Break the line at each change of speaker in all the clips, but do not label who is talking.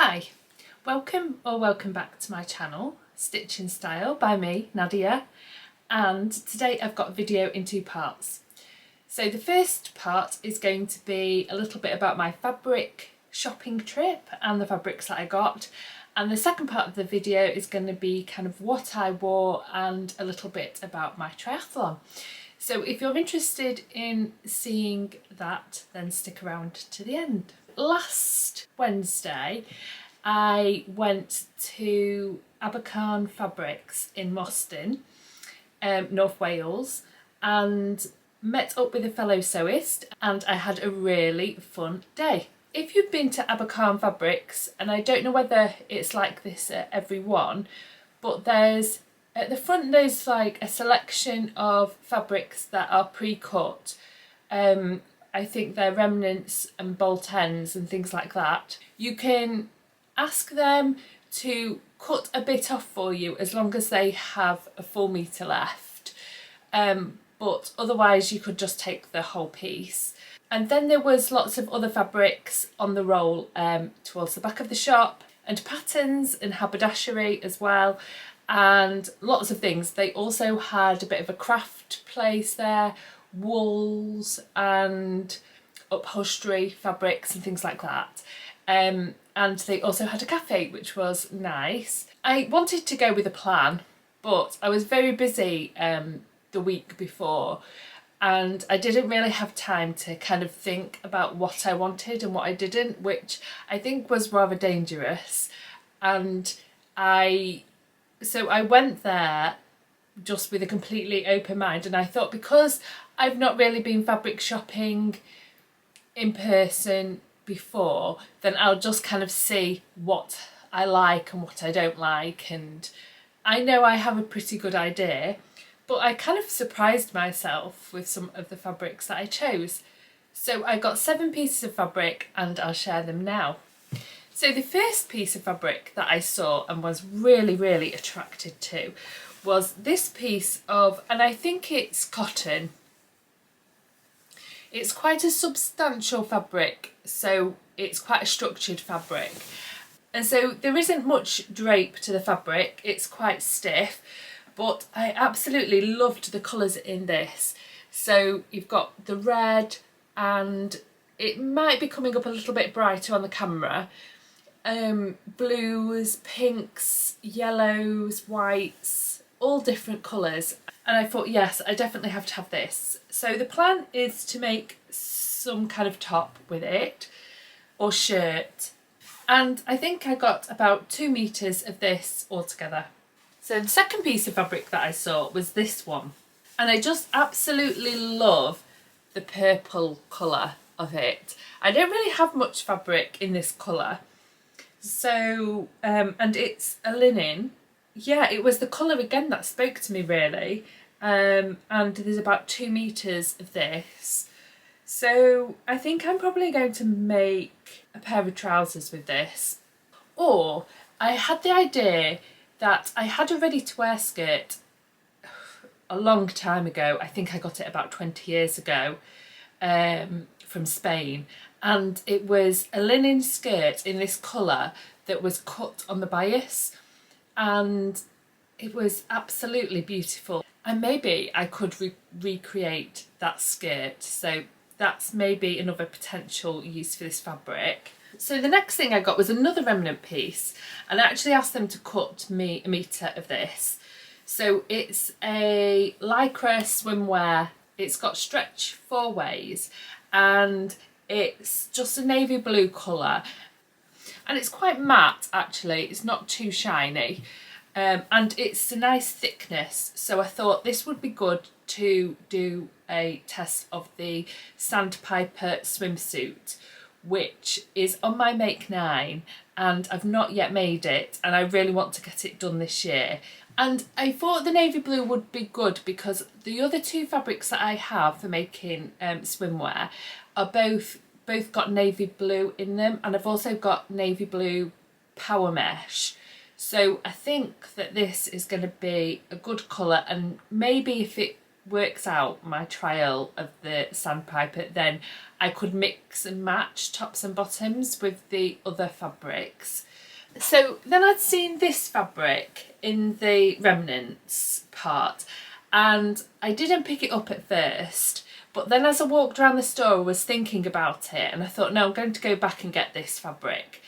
Hi, welcome back to my channel, Stitch in Style by me, Nadia, and today I've got a video in two parts. So the first part is going to be a little bit about my fabric shopping trip and the fabrics that I got, and the second part of the video is going to be kind of what I wore and a little bit about my triathlon. So if you're interested in seeing that, then stick around to the end. Last Wednesday I went to Abercarn Fabrics in Mostyn, North Wales, and met up with a fellow sewist, and I had a really fun day. If you've been to Abercarn Fabrics, and I don't know whether it's like this at every one, but at the front there's like a selection of fabrics that are pre-cut. I think they're remnants and bolt ends and things like that. You can ask them to cut a bit off for you as long as they have a full metre left, but otherwise you could just take the whole piece. And then there was lots of other fabrics on the roll towards the back of the shop, and patterns and haberdashery as well, and lots of things. They also had a bit of a craft place there, wools and upholstery fabrics and things like that. And they also had a cafe, which was nice. I wanted to go with a plan, but I was very busy the week before, and I didn't really have time to kind of think about what I wanted and what I didn't, which I think was rather dangerous. And so I went there just with a completely open mind, and I thought, because I've not really been fabric shopping in person before, then I'll just kind of see what I like and what I don't like, and I know I have a pretty good idea, but I kind of surprised myself with some of the fabrics that I chose. So I got 7 pieces of fabric and I'll share them now. So the first piece of fabric that I saw and was really attracted to was this piece of, and I think it's cotton. It's quite a substantial fabric, so it's quite a structured fabric. And so there isn't much drape to the fabric, it's quite stiff, but I absolutely loved the colours in this. So you've got the red, and it might be coming up a little bit brighter on the camera, blues, pinks, yellows, whites, all different colours. And I thought, yes, I definitely have to have this. So the plan is to make some kind of top with it, or shirt. And I think I got about 2 meters of this altogether. So the second piece of fabric that I saw was this one. And I just absolutely love the purple colour of it. I don't really have much fabric in this colour. So, and it's a linen. Yeah, it was the colour again that spoke to me really. And there's about 2 meters of this. So I think I'm probably going to make a pair of trousers with this. Or I had the idea that I had a ready-to-wear skirt a long time ago. I think I got it about 20 years ago from Spain. And it was a linen skirt in this colour that was cut on the bias. And it was absolutely beautiful. And maybe I could recreate that skirt. So that's maybe another potential use for this fabric. So the next thing I got was another remnant piece, and I actually asked them to cut me a metre of this. So it's a lycra swimwear. It's got stretch 4 ways, and it's just a navy blue colour, and it's quite matte actually, it's not too shiny, and it's a nice thickness. So I thought this would be good to do a test of the Sandpiper swimsuit, which is on my make 9, and I've not yet made it, and I really want to get it done this year. And I thought the navy blue would be good because the other 2 fabrics that I have for making swimwear are both got navy blue in them, and I've also got navy blue power mesh. So I think that this is going to be a good colour, and maybe if it works out my trial of the sandpiper, then I could mix and match tops and bottoms with the other fabrics. So then I'd seen this fabric in the remnants part, and I didn't pick it up at first, but then as I walked around the store I was thinking about it, and I thought, no, I'm going to go back and get this fabric.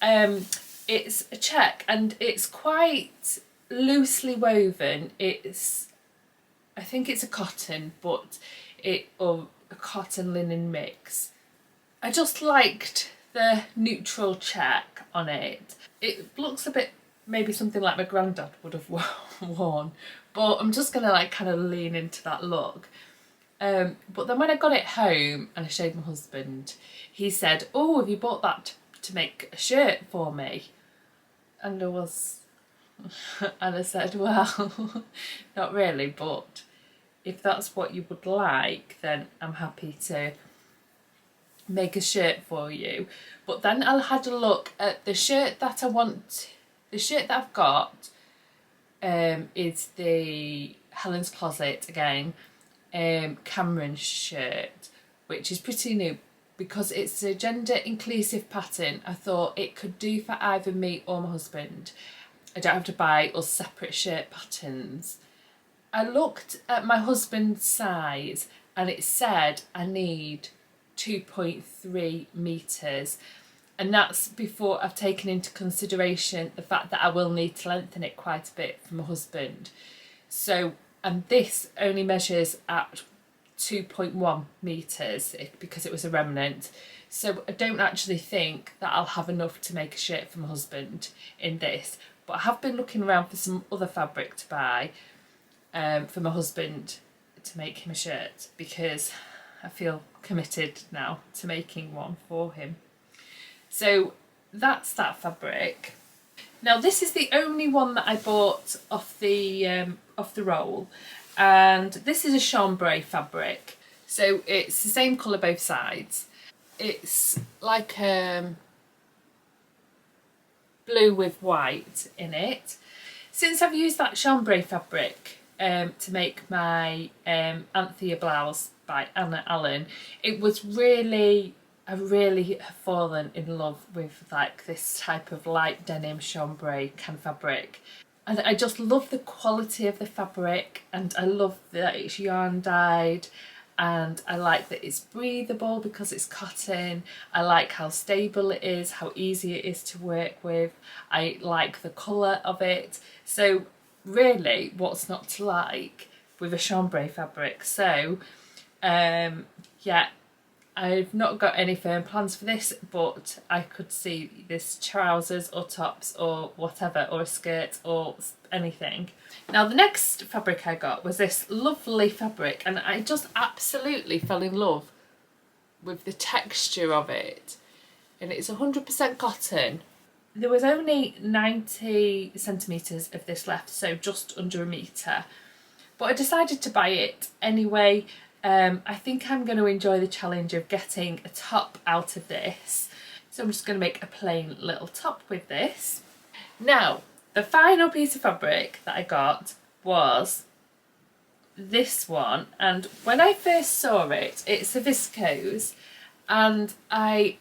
It's a check and it's quite loosely woven. I think it's a cotton, but or a cotton linen mix. I just liked the neutral check on it. It looks a bit maybe something like my granddad would have worn, but I'm just gonna like kind of lean into that look. But then when I got it home and I showed my husband, he said, "Oh, have you bought that to make a shirt for me?" And I said, "Well, not really, but if that's what you would like, then I'm happy to make a shirt for you." But then I had a look at the shirt that I want. The shirt that I've got is the Helen's Closet again, Cameron shirt, which is pretty new because it's a gender inclusive pattern. I thought it could do for either me or my husband. I don't have to buy us separate shirt patterns. I looked at my husband's size and it said I need 2.3 metres, and that's before I've taken into consideration the fact that I will need to lengthen it quite a bit for my husband. So, and this only measures at 2.1 metres because it was a remnant. So I don't actually think that I'll have enough to make a shirt for my husband in this, but I have been looking around for some other fabric to buy for my husband to make him a shirt, because I feel committed now to making one for him. So that's that fabric. Now this is the only one that I bought off the roll, and this is a chambray fabric. So it's the same colour both sides. It's like blue with white in it. Since I've used that chambray fabric to make my Anthea blouse by Anna Allen, it was really, I really have fallen in love with like this type of light denim chambray kind of fabric. And I just love the quality of the fabric, and I love that it's yarn dyed, and I like that it's breathable because it's cotton. I like how stable it is, how easy it is to work with. I like the colour of it. So really, what's not to like with a chambray fabric? So yeah, I've not got any firm plans for this, but I could see this trousers or tops or whatever, or a skirt or anything. Now the next fabric I got was this lovely fabric, and I just absolutely fell in love with the texture of it. And it's 100% cotton. There was only 90 centimetres of this left, so just under a metre. But I decided to buy it anyway. I think I'm going to enjoy the challenge of getting a top out of this. So I'm just going to make a plain little top with this. Now, the final piece of fabric that I got was this one. And when I first saw it, it's a viscose, and I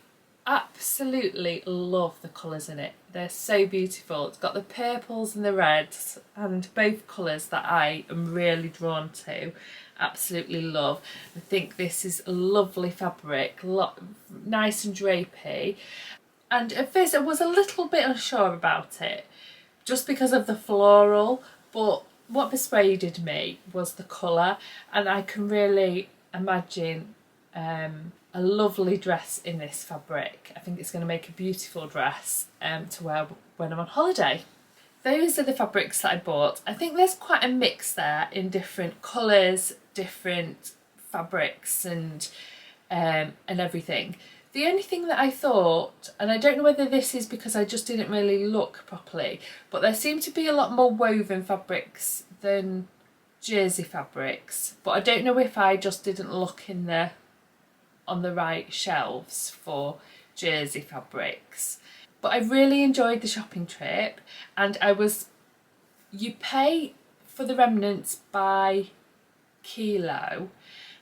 absolutely love the colours in it. They're so beautiful. It's got the purples and the reds, and both colours that I am really drawn to. Absolutely love. I think this is a lovely fabric, nice and drapey. And at first I was a little bit unsure about it just because of the floral, but what persuaded me was the colour, and I can really imagine a lovely dress in this fabric. I think it's going to make a beautiful dress to wear when I'm on holiday. Those are the fabrics that I bought. I think there's quite a mix there in different colours, different fabrics and everything. The only thing that I thought, and I don't know whether this is because I just didn't really look properly, but there seemed to be a lot more woven fabrics than jersey fabrics. But I don't know if I just didn't look on the right shelves for jersey fabrics. But I really enjoyed the shopping trip, and you pay for the remnants by kilo.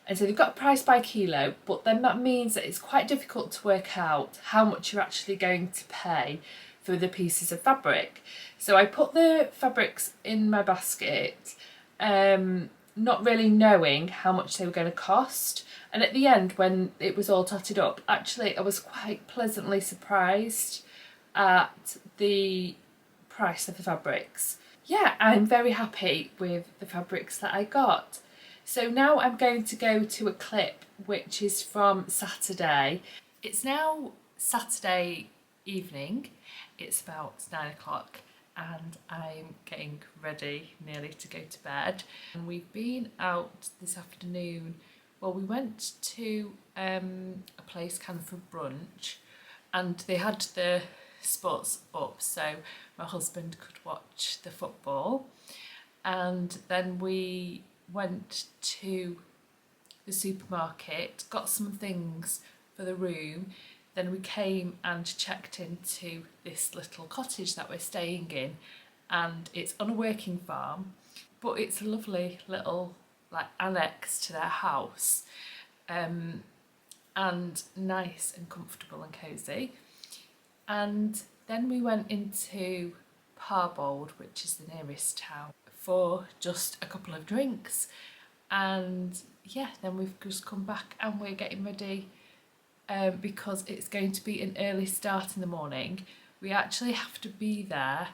And so they've got a price by kilo, but then that means that it's quite difficult to work out how much you're actually going to pay for the pieces of fabric. So I put the fabrics in my basket, not really knowing how much they were going to cost. And at the end, when it was all totted up, actually I was quite pleasantly surprised at the price of the fabrics. Yeah, I'm very happy with the fabrics that I got. So now I'm going to go to a clip which is from Saturday. It's now Saturday evening, it's about 9 o'clock and I'm getting ready nearly to go to bed. And we've been out this afternoon. Well, we went to a place kind of for brunch and they had the sports up so my husband could watch the football, and then we went to the supermarket, got some things for the room, then we came and checked into this little cottage that we're staying in, and it's on a working farm but it's a lovely little like annex to their house, and nice and comfortable and cosy. And then we went into Parbold, which is the nearest town, for just a couple of drinks. And yeah, then we've just come back and we're getting ready because it's going to be an early start in the morning. We actually have to be there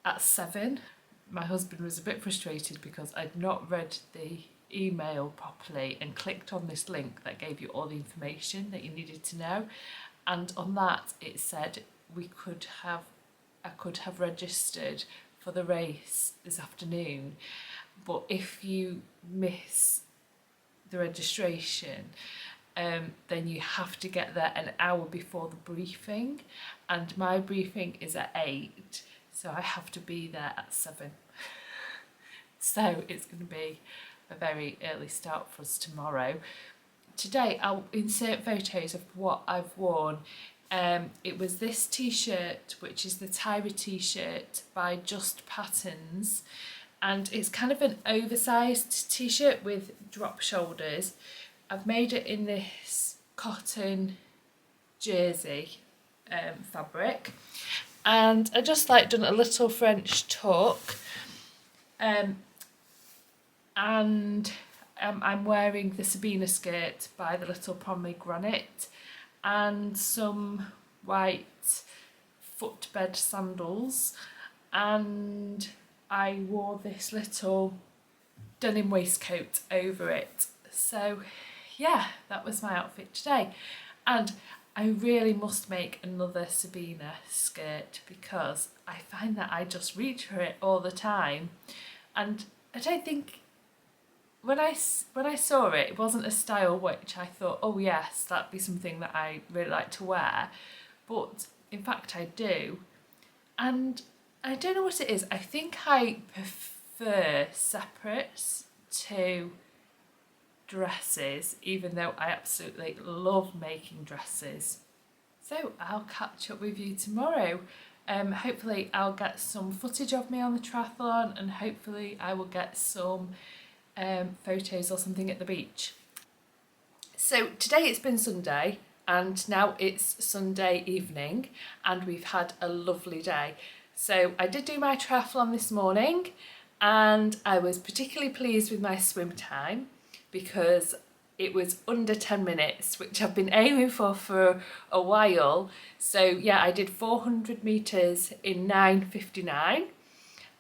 at 7. My husband was a bit frustrated because I'd not read the email properly and clicked on this link that gave you all the information that you needed to know, and on that it said I could have registered for the race this afternoon, but if you miss the registration then you have to get there an hour before the briefing, and my briefing is at 8, so I have to be there at 7. So it's going to be a very early start for us tomorrow. Today I'll insert photos of what I've worn. It was this t-shirt, which is the Tyra t-shirt by Just Patterns, and it's kind of an oversized t-shirt with drop shoulders. I've made it in this cotton jersey fabric, and I just like done a little French tuck, and I'm wearing the Sabina skirt by the Little Pomegranate and some white footbed sandals, and I wore this little denim waistcoat over it. So yeah, that was my outfit today, and I really must make another Sabina skirt because I find that I just reach for it all the time, and I don't think when I saw it, it wasn't a style which I thought, oh yes, that'd be something that I really like to wear, but in fact I do, and I don't know what it is. I think I prefer separates to dresses, even though I absolutely love making dresses. So I'll catch up with you tomorrow. Hopefully I'll get some footage of me on the triathlon, and hopefully I will get some photos or something at the beach. So today it's been Sunday and now it's Sunday evening and we've had a lovely day. So I did do my triathlon this morning and I was particularly pleased with my swim time because it was under 10 minutes, which I've been aiming for a while. So yeah, I did 400 metres in 9:59.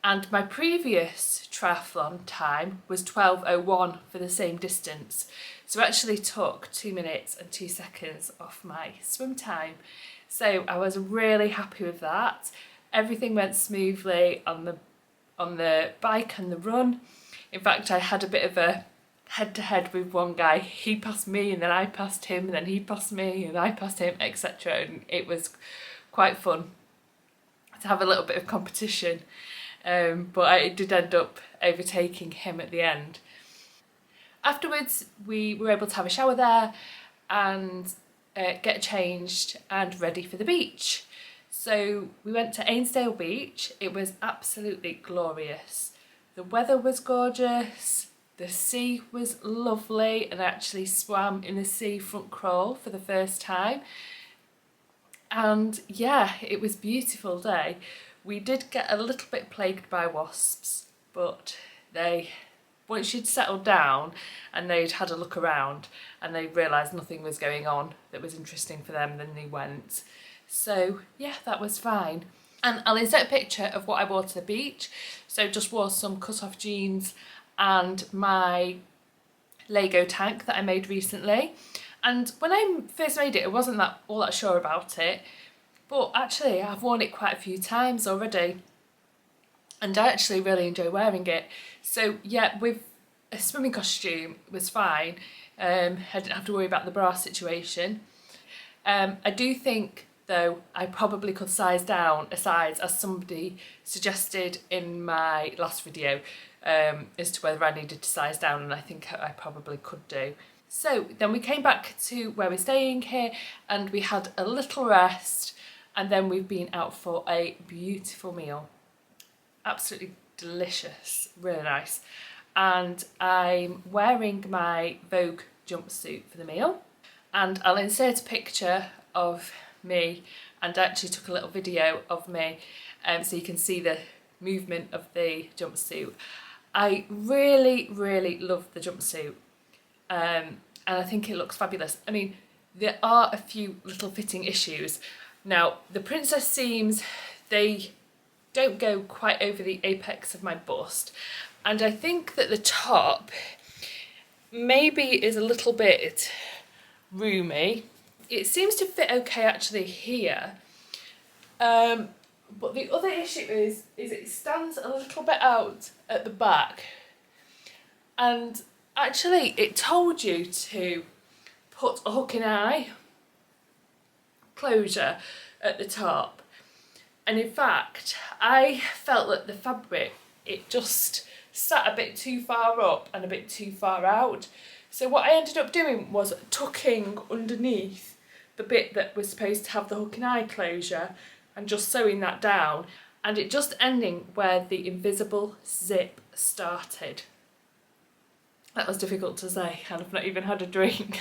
And my previous triathlon time was 12:01 for the same distance. So I actually took 2 minutes and 2 seconds off my swim time. So I was really happy with that. Everything went smoothly on the bike and the run. In fact, I had a bit of a head-to-head with one guy. He passed me and then I passed him and then he passed me and I passed him, etc. And it was quite fun to have a little bit of competition. But I did end up overtaking him at the end. Afterwards we were able to have a shower there and get changed and ready for the beach. So we went to Ainsdale Beach. It was absolutely glorious. The weather was gorgeous, The sea was lovely and I actually swam in the sea front crawl for the first time. And yeah, it was a beautiful day. We did get a little bit plagued by wasps, but once you'd settled down and they'd had a look around and they realised nothing was going on that was interesting for them, then they went. So yeah, that was fine. And I'll insert a picture of what I wore to the beach. So just wore some cut-off jeans and my Lego tank that I made recently. And when I first made it, I wasn't all that sure about it, but actually I've worn it quite a few times already and I actually really enjoy wearing it. So yeah, with a swimming costume it was fine. I didn't have to worry about the bra situation. I do think though I probably could size down a size, as somebody suggested in my last video, as to whether I needed to size down, and I think I probably could do. So then we came back to where we're staying here and we had a little rest, and then we've been out for a beautiful meal. Absolutely delicious, really nice. And I'm wearing my Vogue jumpsuit for the meal, and I'll insert a picture of me, and I actually took a little video of me so you can see the movement of the jumpsuit. I really love the jumpsuit and I think it looks fabulous. I mean, there are a few little fitting issues. Now, the princess seams, they don't go quite over the apex of my bust, and I think that the top maybe is a little bit roomy. It seems to fit okay actually here, but the other issue is it stands a little bit out at the back, and actually it told you to put a hook and eye closure at the top, and in fact I felt that the fabric, it just sat a bit too far up and a bit too far out. So what I ended up doing was tucking underneath the bit that was supposed to have the hook and eye closure and just sewing that down, and it just ending where the invisible zip started. That was difficult to say and I've not even had a drink.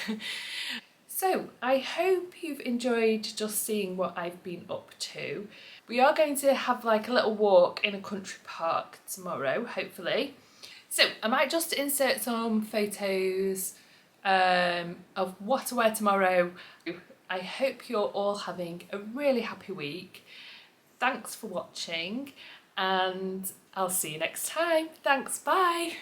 So I hope you've enjoyed just seeing what I've been up to. We are going to have like a little walk in a country park tomorrow, hopefully. So I might just insert some photos of what to wear tomorrow. I hope you're all having a really happy week. Thanks for watching and I'll see you next time. Thanks, bye.